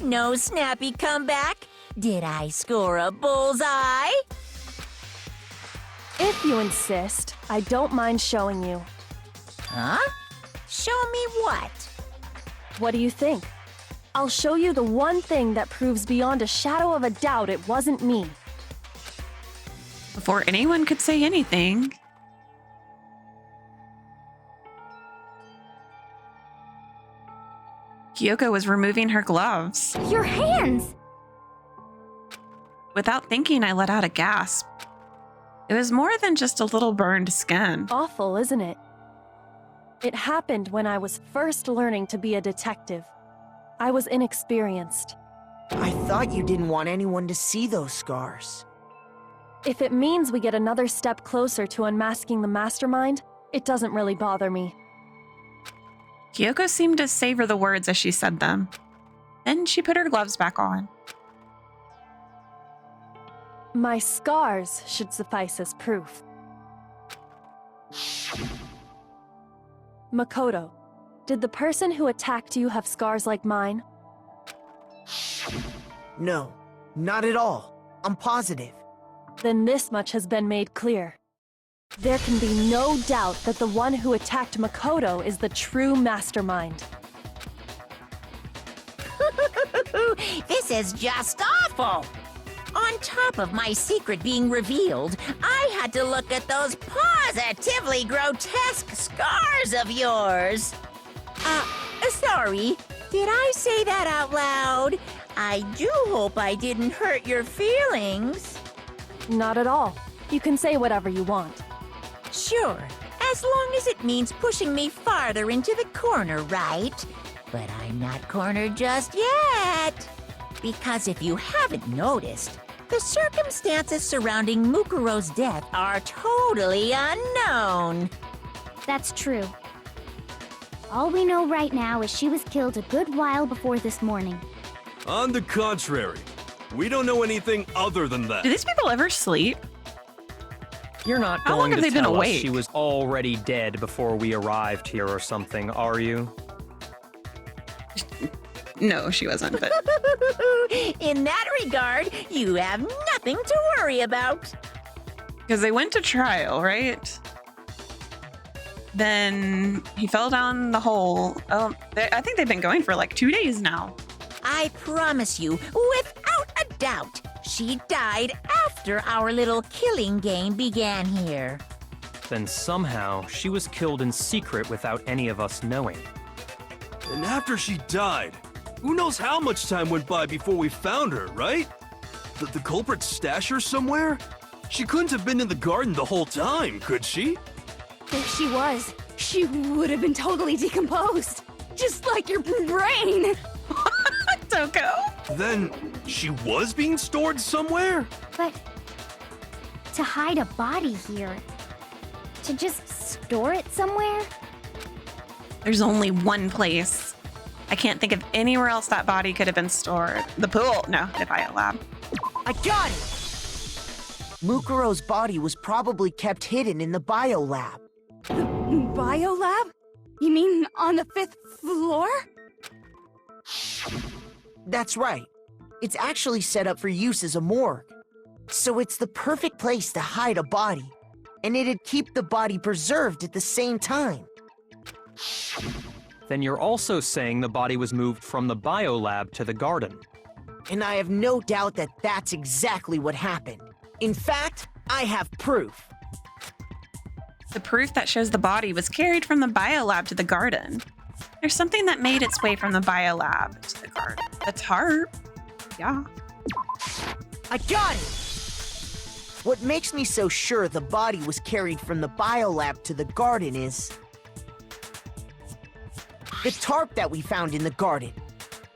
No snappy comeback? Did I score a bullseye? If you insist, I don't mind showing you. Huh? Show me what? What do you think? I'll show you the one thing that proves beyond a shadow of a doubt it wasn't me. Before anyone could say anything, Kyoko was removing her gloves. Your hands! Without thinking, I let out a gasp. It was more than just a little burned skin. Awful, isn't it? It happened when I was first learning to be a detective. I was inexperienced. I thought you didn't want anyone to see those scars. If it means we get another step closer to unmasking the mastermind, it doesn't really bother me. Kyoko seemed to savor the words as she said them. Then she put her gloves back on. My scars should suffice as proof. Makoto, did the person who attacked you have scars like mine? No, not at all. I'm positive. Then this much has been made clear. There can be no doubt that the one who attacked Makoto is the true mastermind. This is just awful! On top of my secret being revealed, I had to look at those positively grotesque scars of yours. Sorry, did I say that out loud? I do hope I didn't hurt your feelings. Not at all. You can say whatever you want. Sure, as long as it means pushing me farther into the corner, right? But I'm not cornered just yet. Because if you haven't noticed, the circumstances surrounding Mukuro's death are totally unknown. That's true. All we know right now is she was killed a good while before this morning. On the contrary, we don't know anything other than that. Do these people ever sleep? You're not How long going have to they been tell us awake? she was already dead before we arrived here or something, are you? No, she wasn't, but In that regard, you have nothing to worry about. because they went to trial, right? Then he fell down the hole. Oh, I think they've been going for like 2 days now. I promise you, without a doubt, she died after our little killing game began here. Then somehow she was killed in secret without any of us knowing. And after she died, who knows how much time went by before we found her, right? Did the culprit stash her somewhere? She couldn't have been in the garden the whole time, could she? If she was, she would have been totally decomposed. Just like your brain. Toko. Then she was being stored somewhere? But to hide a body here, to just store it somewhere? There's only one place. I can't think of anywhere else that body could have been stored. The pool. No, the bio lab. I got it! Mukuro's body was probably kept hidden in the biolab. Biolab? You mean on the 5th floor? That's right. It's actually set up for use as a morgue. So it's the perfect place to hide a body. And it'd keep the body preserved at the same time. Then you're also saying the body was moved from the biolab to the garden. And I have no doubt that that's exactly what happened. In fact, I have proof. The proof that shows the body was carried from the biolab to the garden. There's something that made its way from the biolab to the garden. The tarp. Yeah. I got it! What makes me so sure the body was carried from the biolab to the garden is the tarp that we found in the garden.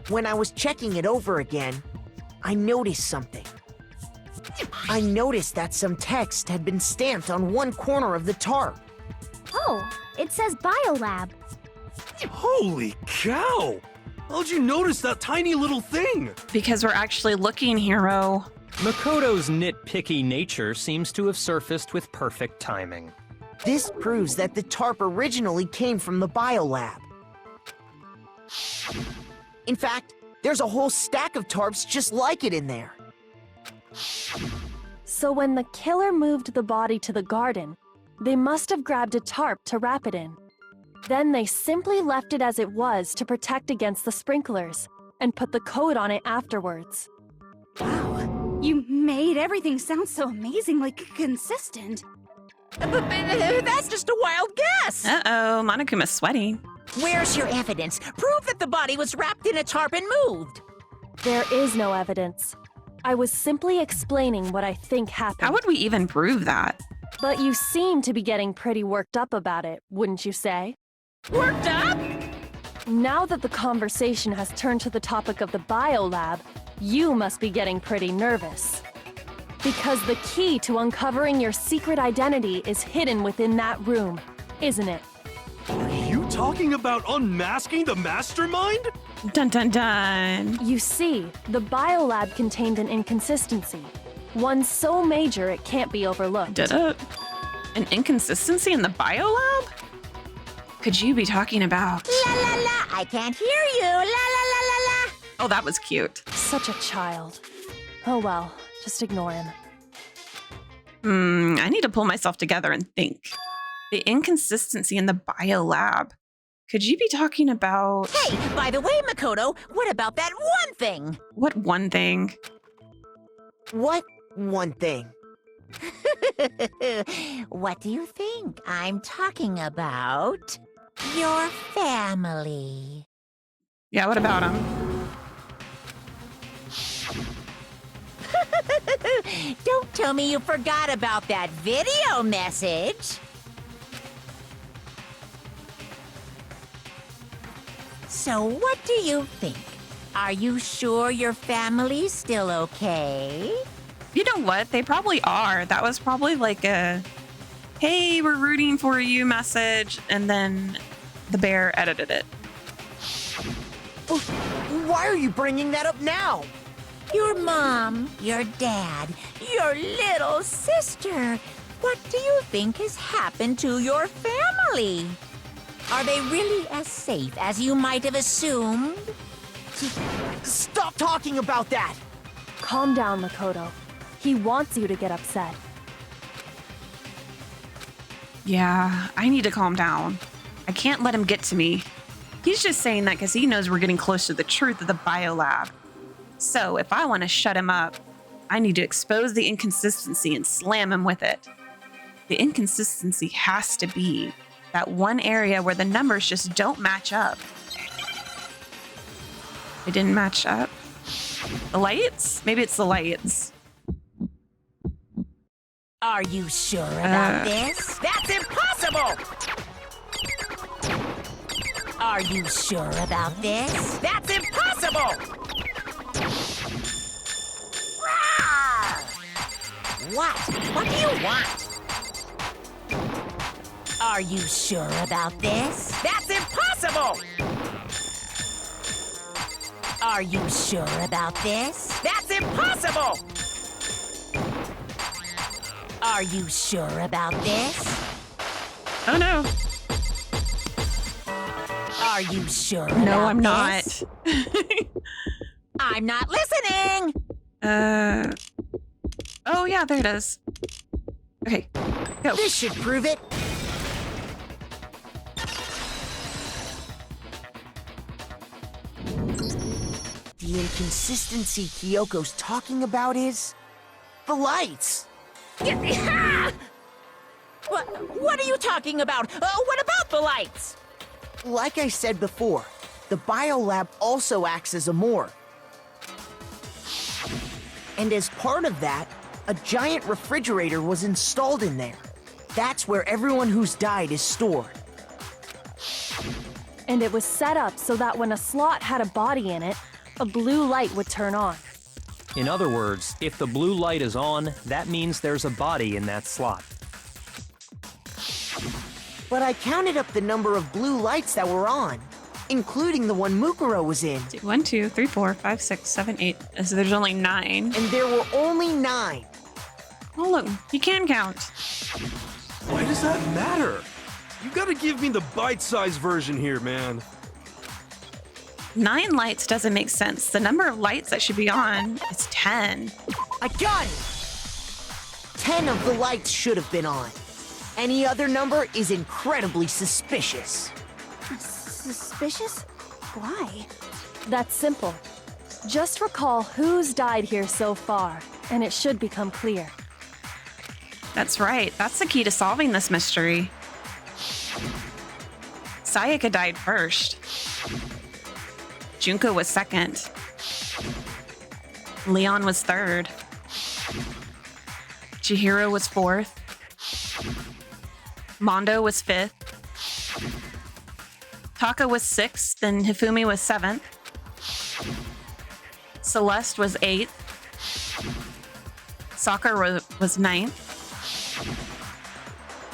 When I was checking it over again, I noticed something. I noticed that some text had been stamped on one corner of the tarp. Oh, it says Biolab. Holy cow! How'd you notice that tiny little thing? Because we're actually looking, Hero. Makoto's nitpicky nature seems to have surfaced with perfect timing. This proves that the tarp originally came from the biolab. In fact, There's a whole stack of tarps just like it in there. So when the killer moved the body to the garden, they must have grabbed a tarp to wrap it in. Then they simply left it as it was to protect against the sprinklers, and put the coat on it afterwards. Wow, you made everything sound so amazingly consistent. But that's just a wild guess. Uh-oh, Monokuma's sweating. Where's your evidence? Prove that the body was wrapped in a tarp and moved. There is no evidence. I was simply explaining what I think happened. How would we even prove that? But you seem to be getting pretty worked up about it, wouldn't you say? Worked up? Now that the conversation has turned to the topic of the biolab, you must be getting pretty nervous. Because the key to uncovering your secret identity is hidden within that room, isn't it? Are you talking about unmasking the mastermind? Dun dun dun. You see, the biolab contained an inconsistency. One so major it can't be overlooked. Did it? An inconsistency in the biolab? Could you be talking about? La la la, I can't hear you. La la la la la. Oh, that was cute. Such a child. Oh well, just ignore him. I need to pull myself together and think. The inconsistency in the biolab. Could you be talking about... Hey, by the way, Makoto, what about that one thing? What one thing? What one thing? What do you think I'm talking about? Your family. Yeah, what about him? Don't tell me you forgot about that video message. So what do you think? Are you sure your family's still okay? You know what? They probably are. That was probably like a, hey, we're rooting for you message, and then the bear edited it. Why are you bringing that up now? Your mom, your dad, your little sister. What do you think has happened to your family? Are they really as safe as you might have assumed? Stop talking about that! Calm down, Makoto. He wants you to get upset. Yeah, I need to calm down. I can't let him get to me. He's just saying that because he knows we're getting close to the truth of the biolab. So if I want to shut him up, I need to expose the inconsistency and slam him with it. The inconsistency has to be that one area where the numbers just don't match up. They didn't match up. The lights? Maybe it's the lights. Are you sure about this? That's impossible! Are you sure about this? That's impossible! What? What do you want? Are you sure about this? That's impossible! Are you sure about this? That's impossible! Are you sure about this? Oh no. Are you sure No, about I'm this? not. I'm not listening! Oh yeah, there it is. Okay, go. This should prove it. The inconsistency Kyoko's talking about is the lights. What are you talking about? What about the lights? Like I said before, the biolab also acts as a morgue. And as part of that, a giant refrigerator was installed in there. That's where everyone who's died is stored. And it was set up so that when a slot had a body in it, a blue light would turn on. In other words, if the blue light is on, that means there's a body in that slot. But I counted up the number of blue lights that were on, including the one Mukuro was in. 1, 2, 3, 4, 5, 6, 7, 8. So there's only 9. And there were only 9. Oh look, he can count. Why does that matter? You gotta give me the bite-sized version here, man. 9 lights doesn't make sense. The number of lights that should be on is 10. I got it! 10 of the lights should have been on. Any other number is incredibly suspicious. Suspicious? Why? That's simple. Just recall who's died here so far, and it should become clear. That's right. That's the key to solving this mystery. Sayaka died first. Junko was second. Leon was third. Chihiro was fourth. Mondo was fifth. Taka was sixth, and Hifumi was seventh. Celeste was eighth. Sakura was ninth.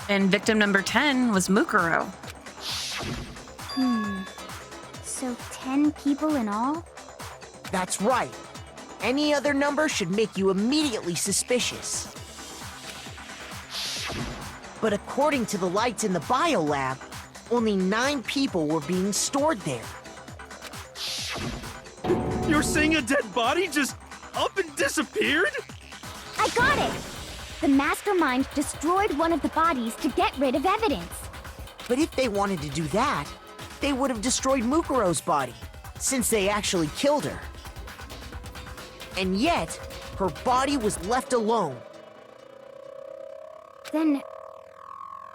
And victim number 10 was Mukuro. So 10 people in all? That's right. Any other number should make you immediately suspicious. But according to the lights in the biolab, only 9 people were being stored there. You're saying a dead body just up and disappeared? I got it! The mastermind destroyed one of the bodies to get rid of evidence. But if they wanted to do that, they would have destroyed Mukuro's body, since they actually killed her. And yet, her body was left alone. Then,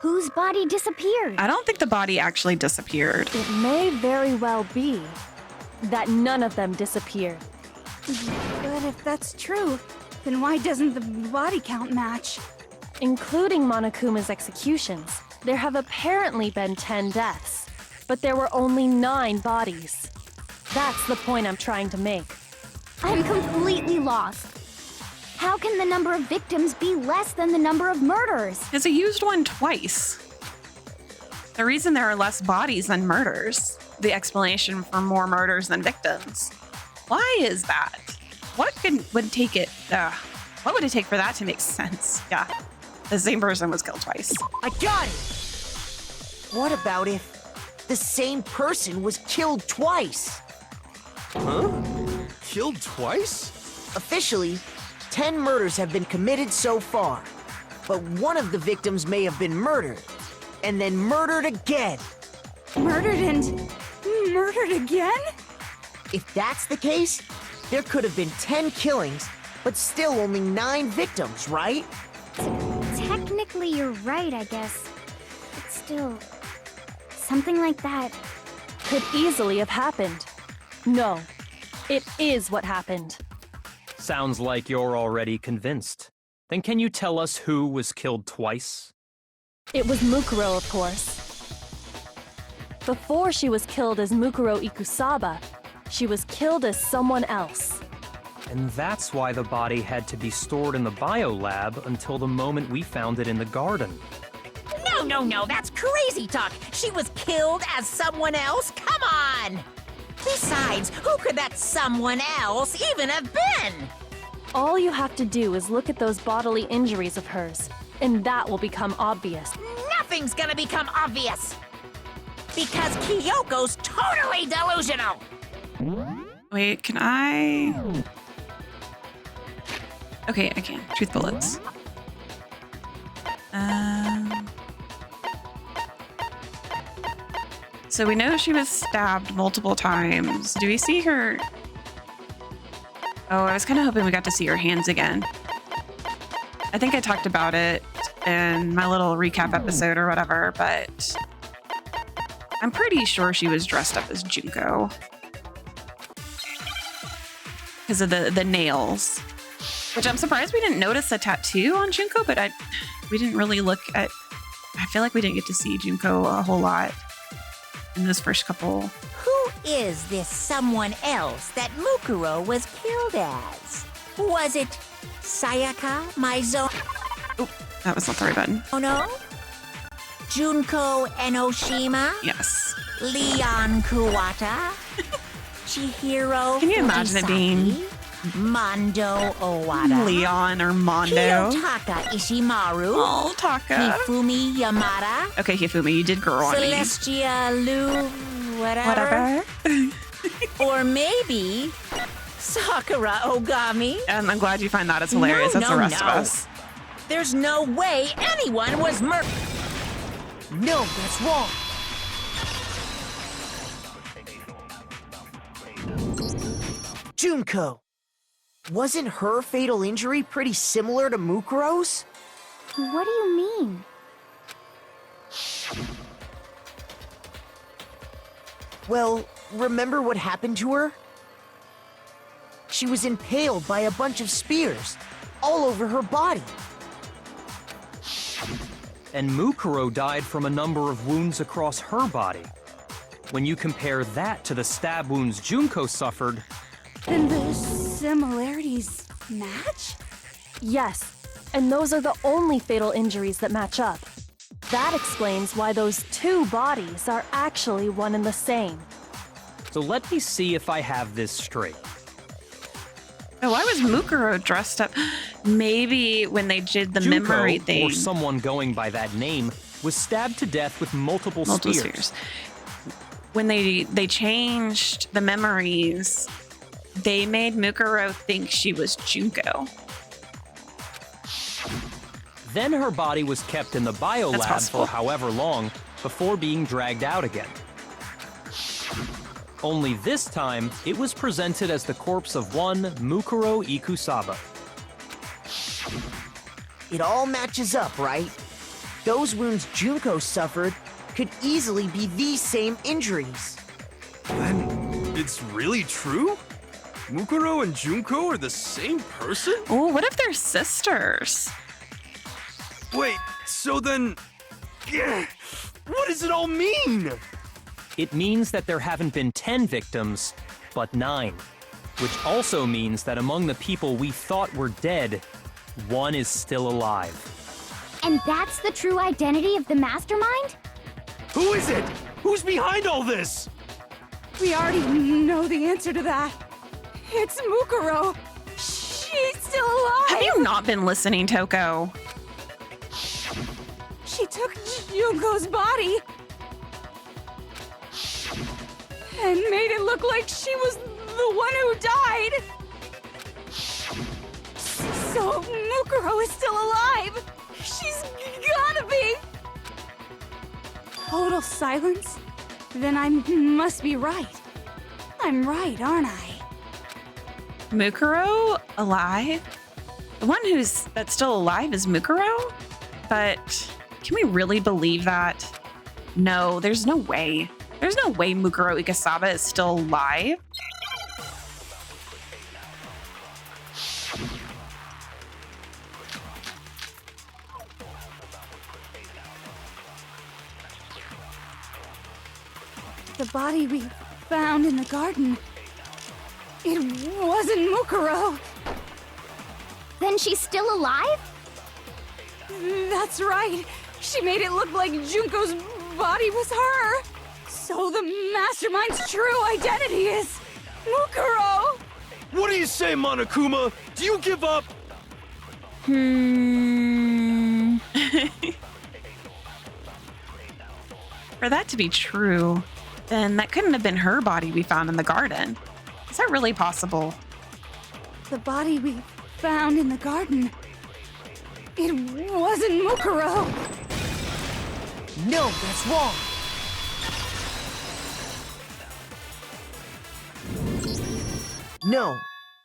whose body disappeared? I don't think the body actually disappeared. It may very well be that none of them disappeared. But if that's true, then why doesn't the body count match? Including Monokuma's executions, there have apparently been 10 deaths, but there were only 9 bodies. That's the point I'm trying to make. I'm completely lost. How can the number of victims be less than the number of murders? Because he used one twice. The reason there are less bodies than murders, the explanation for more murders than victims. Why is that? What would take it? What would it take for that to make sense? Yeah, the same person was killed twice. I got it! What about if the same person was killed twice? Huh? Killed twice? Officially, 10 murders have been committed so far, but one of the victims may have been murdered, and then murdered again. Murdered and murdered again? If that's the case, there could have been 10 killings, but still only 9 victims, right? Technically, you're right, I guess. But still, something like that. Could easily have happened. No, it is what happened. Sounds like you're already convinced. Then can you tell us who was killed twice? It was Mukuro, of course. Before she was killed as Mukuro Ikusaba, she was killed as someone else. And that's why the body had to be stored in the biolab until the moment we found it in the garden. No, that's crazy talk. She was killed as someone else? Come on! Besides, who could that someone else even have been? All you have to do is look at those bodily injuries of hers, and that will become obvious. Nothing's gonna become obvious. Because Kyoko's totally delusional. Wait, can I? Okay, I can. Truth bullets. So we know she was stabbed multiple times. Do we see her? Oh, I was kind of hoping we got to see her hands again. I think I talked about it in my little recap episode or whatever, but I'm pretty sure she was dressed up as Junko. Because of the nails. Which I'm surprised we didn't notice a tattoo on Junko, but we didn't really look at... I feel like we didn't get to see Junko a whole lot in those first couple. Who is this someone else that Mukuro was killed as? Was it Sayaka, Oh, that was not the right button. Mizono? Junko Enoshima? Yes. Leon Kuwata? Chihiro Can you imagine it being Fujisaki? Mondo Owada? Leon or Mondo? Kiyotaka Ishimaru? Oh, Taka. Hifumi Yamada? Okay, Hifumi, you did grow on me. Celestia Lu... whatever? Or maybe Sakura Ogami? And I'm glad you find that as hilarious as the rest of us. There's no way anyone was No, that's wrong. Junko. Wasn't her fatal injury pretty similar to Mukuro's? What do you mean? Well, remember what happened to her? She was impaled by a bunch of spears, all over her body. And Mukuro died from a number of wounds across her body. When you compare that to the stab wounds Junko suffered, Then the similarities match? Yes, and those are the only fatal injuries that match up. That explains why those two bodies are actually one and the same. so let me see if I have this straight. Oh, why was Mukuro dressed up? Maybe when they did the Junko, memory thing. or someone going by that name, was stabbed to death with multiple spears. When they changed the memories, they made Mukuro think she was Junko. Then her body was kept in the That's biolab possible. for however long before being dragged out again. Only this time, it was presented as the corpse of one Mukuro Ikusaba. It all matches up, right? Those wounds Junko suffered could easily be these same injuries. Then it's really true? Mukuro and Junko are the same person? Oh, what if they're sisters? Wait, so then... Yeah, what does it all mean? It means that there haven't been 10 victims, but 9. Which also means that among the people we thought were dead, one is still alive. And that's the true identity of the mastermind? Who is it? Who's behind all this? We already know the answer to that. It's Mukuro. She's still alive. Have you not been listening, Toko? She took Junko's body and made it look like she was the one who died. So Mukuro is still alive. She's gotta be. Total silence? Then I must be right. I'm right, aren't I? Mukuro alive? The one that's still alive is Mukuro? But can we really believe that? No, there's no way. There's no way Mukuro Ikusaba is still alive. The body we found in the garden. It wasn't Mukuro. Then she's still alive? That's right. She made it look like Junko's body was her. So the mastermind's true identity is Mukuro. What do you say, Monokuma? Do you give up? For that to be true, then that couldn't have been her body we found in the garden. Is that really possible? The body we found in the garden. It wasn't Mukuro. No, that's wrong. No,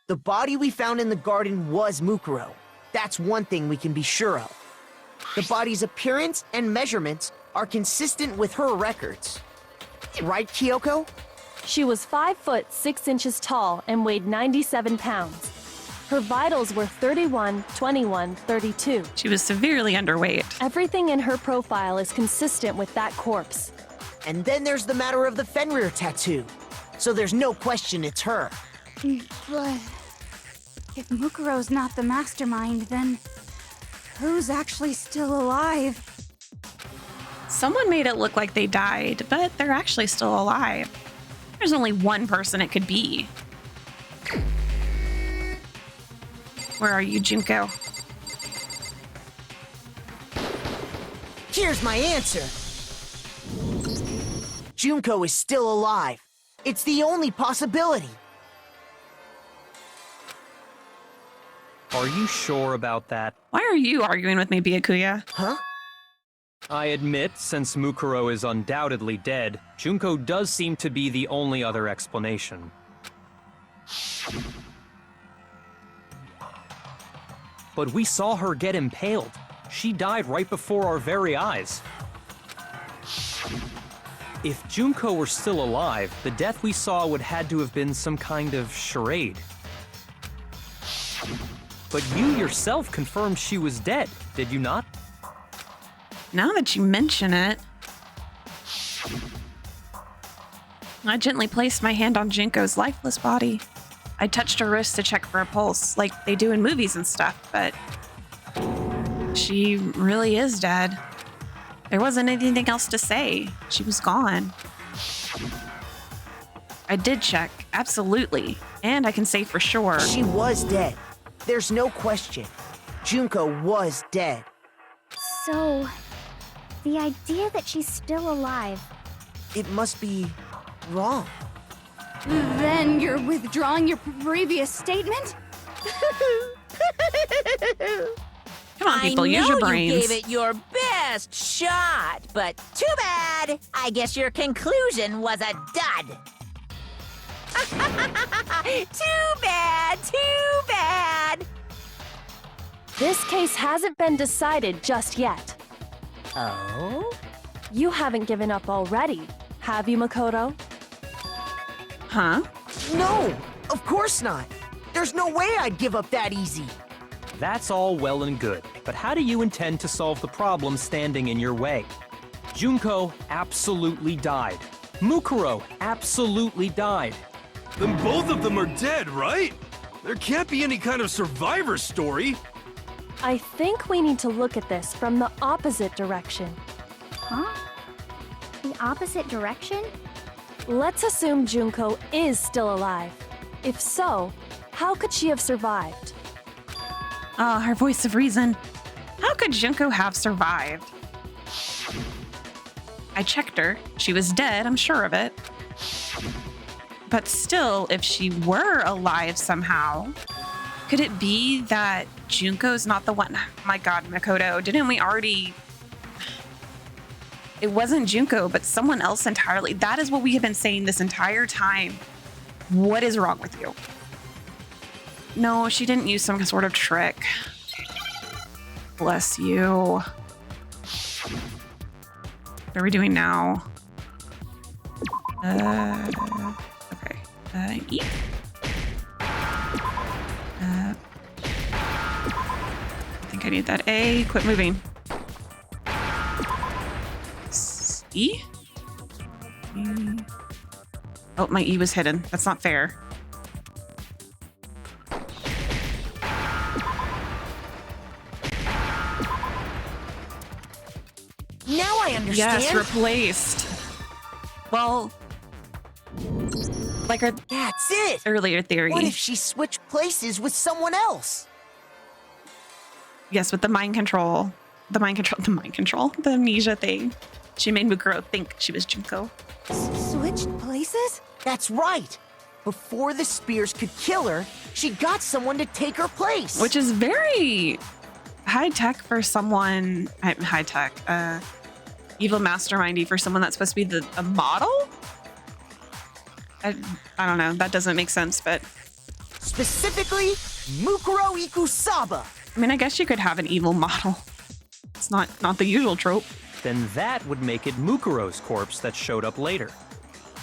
the body we found in the garden was Mukuro. That's one thing we can be sure of. The body's appearance and measurements are consistent with her records. Right, Kyoko? She was 5 foot 6 inches tall and weighed 97 pounds. Her vitals were 31, 21, 32. She was severely underweight. Everything in her profile is consistent with that corpse. And then there's the matter of the Fenrir tattoo. So there's no question it's her. But if Mukuro's not the mastermind, then who's actually still alive? Someone made it look like they died, but they're actually still alive. There's only one person it could be. Where are you, Junko? Here's my answer. Junko is still alive. It's the only possibility. Are you sure about that? Why are you arguing with me, Byakuya? Huh? I admit, since Mukuro is undoubtedly dead, Junko does seem to be the only other explanation. But we saw her get impaled. She died right before our very eyes. If Junko were still alive, the death we saw would had to have been some kind of charade. But you yourself confirmed she was dead, did you not? Now that you mention it, I gently placed my hand on Junko's lifeless body. I touched her wrist to check for a pulse, like they do in movies and stuff, but she really is dead. There wasn't anything else to say. She was gone. I did check, absolutely, and I can say for sure. She was dead. There's no question. Junko was dead. So, the idea that she's still alive. It must be wrong. Then you're withdrawing your previous statement? Come on, people, use your brains. You gave it your best shot, but too bad. I guess your conclusion was a dud. Too bad, too bad. This case hasn't been decided just yet. Oh? You haven't given up already, have you, Makoto? Huh? No, of course not. There's no way I'd give up that easy. That's all well and good, but how do you intend to solve the problem standing in your way? Junko absolutely died. Mukuro absolutely died. Then both of them are dead, right? There can't be any kind of survivor story. I think we need to look at this from the opposite direction. Huh? The opposite direction? Let's assume Junko is still alive. If so, how could she have survived? Ah, her voice of reason. How could Junko have survived? I checked her. She was dead, I'm sure of it. But still, if she were alive somehow, could it be that Junko's not the one? Oh my God, Makoto, didn't we already... It wasn't Junko, but someone else entirely. That is what we have been saying this entire time. What is wrong with you? No, she didn't use some sort of trick. Bless you. What are we doing now? Okay. E. I think I need that A. Quit moving. E? Oh, my E was hidden. That's not fair. Now I understand. Yes, replaced. Well, like our That's it. earlier theory. What if she switched places with someone else? Yes, with the mind control. The amnesia thing. She made Mukuro think she was Junko. Switched places? That's right. Before the spears could kill her, she got someone to take her place. Which is very high tech for someone. Evil mastermindy for someone that's supposed to be a model? I don't know. That doesn't make sense, but. Specifically, Mukuro Ikusaba. I mean, I guess you could have an evil model. It's not the usual trope. Then that would make it Mukuro's corpse that showed up later.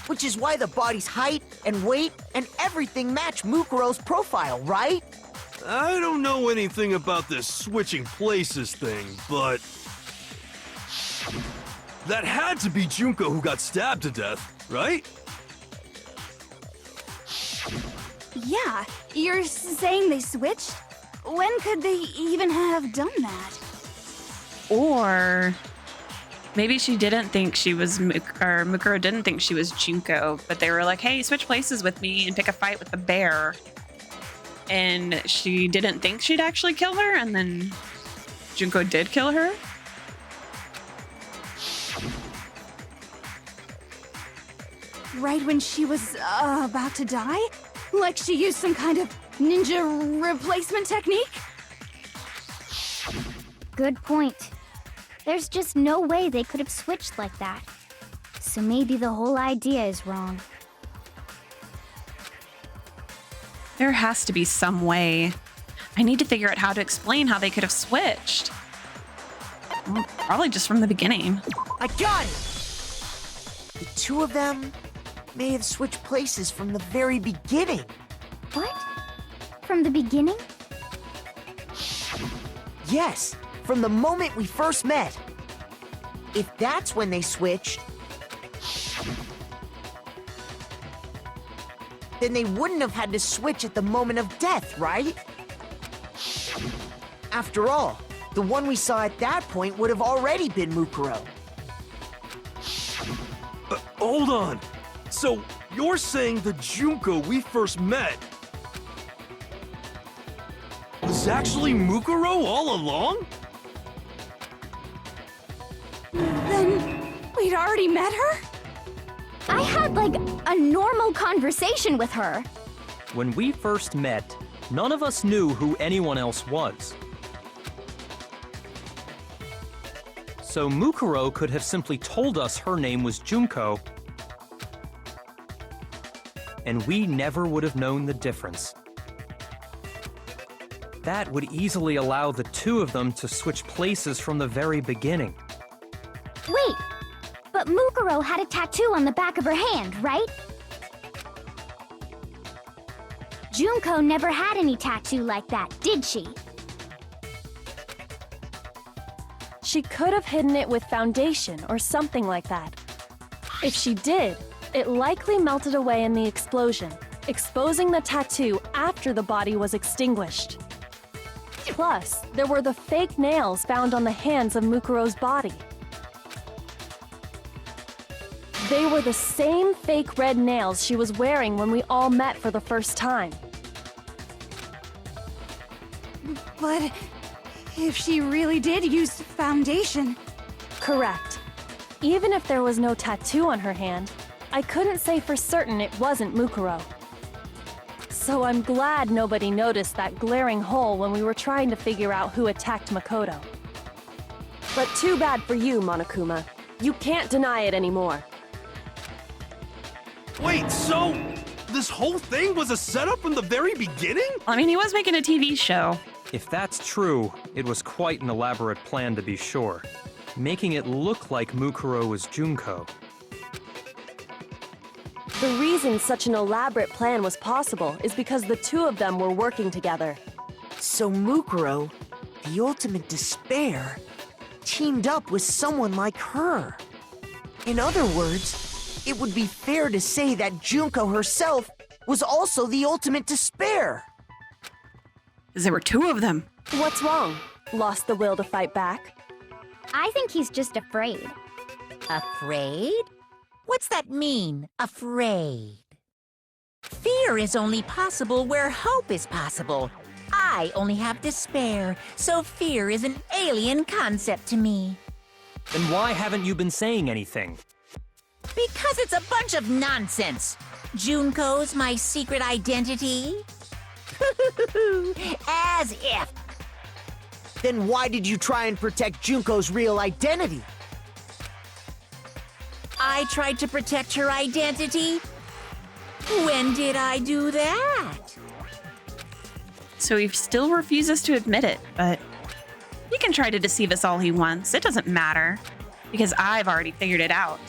Which is why the body's height and weight and everything match Mukuro's profile, right? I don't know anything about this switching places thing, but that had to be Junko who got stabbed to death, right? Yeah, you're saying they switched? When could they even have done that? Or maybe she didn't think she was, or Mukuro didn't think she was Junko, but they were like, hey, switch places with me and pick a fight with the bear. And she didn't think she'd actually kill her, and then Junko did kill her. Right when she was about to die? Like she used some kind of ninja replacement technique? Good point. There's just no way they could have switched like that. So maybe the whole idea is wrong. There has to be some way. I need to figure out how to explain how they could have switched. Probably just from the beginning. I got it! The two of them may have switched places from the very beginning. What? From the beginning? Yes, from the moment we first met. If that's when they switched, then they wouldn't have had to switch at the moment of death, right? After all, the one we saw at that point would have already been Mukuro. Hold on. So, you're saying the Junko we first met was actually Mukuro all along? Then we'd already met her? I had like a normal conversation with her. When we first met, none of us knew who anyone else was. So Mukuro could have simply told us her name was Junko, and we never would have known the difference. That would easily allow the two of them to switch places from the very beginning. Wait, but Mukuro had a tattoo on the back of her hand, right? Junko never had any tattoo like that, did she? She could have hidden it with foundation or something like that. If she did, it likely melted away in the explosion, exposing the tattoo after the body was extinguished. Plus, there were the fake nails found on the hands of Mukuro's body. They were the same fake red nails she was wearing when we all met for the first time. But if she really did use foundation... Correct. Even if there was no tattoo on her hand, I couldn't say for certain it wasn't Mukuro. So I'm glad nobody noticed that glaring hole when we were trying to figure out who attacked Makoto. But too bad for you, Monokuma. You can't deny it anymore. Wait, so this whole thing was a setup from the very beginning? I mean, he was making a TV show. If that's true, it was quite an elaborate plan to be sure, making it look like Mukuro was Junko. The reason such an elaborate plan was possible is because the two of them were working together. So Mukuro, the ultimate despair, teamed up with someone like her. In other words, it would be fair to say that Junko herself was also the ultimate despair. Because there were two of them. What's wrong? Lost the will to fight back? I think he's just afraid. Afraid? What's that mean, afraid? Fear is only possible where hope is possible. I only have despair, so fear is an alien concept to me. Then why haven't you been saying anything? Because it's a bunch of nonsense. Junko's my secret identity? As if. Then why did you try and protect Junko's real identity? I tried to protect her identity? When did I do that? So he still refuses to admit it, but he can try to deceive us all he wants. It doesn't matter, because I've already figured it out.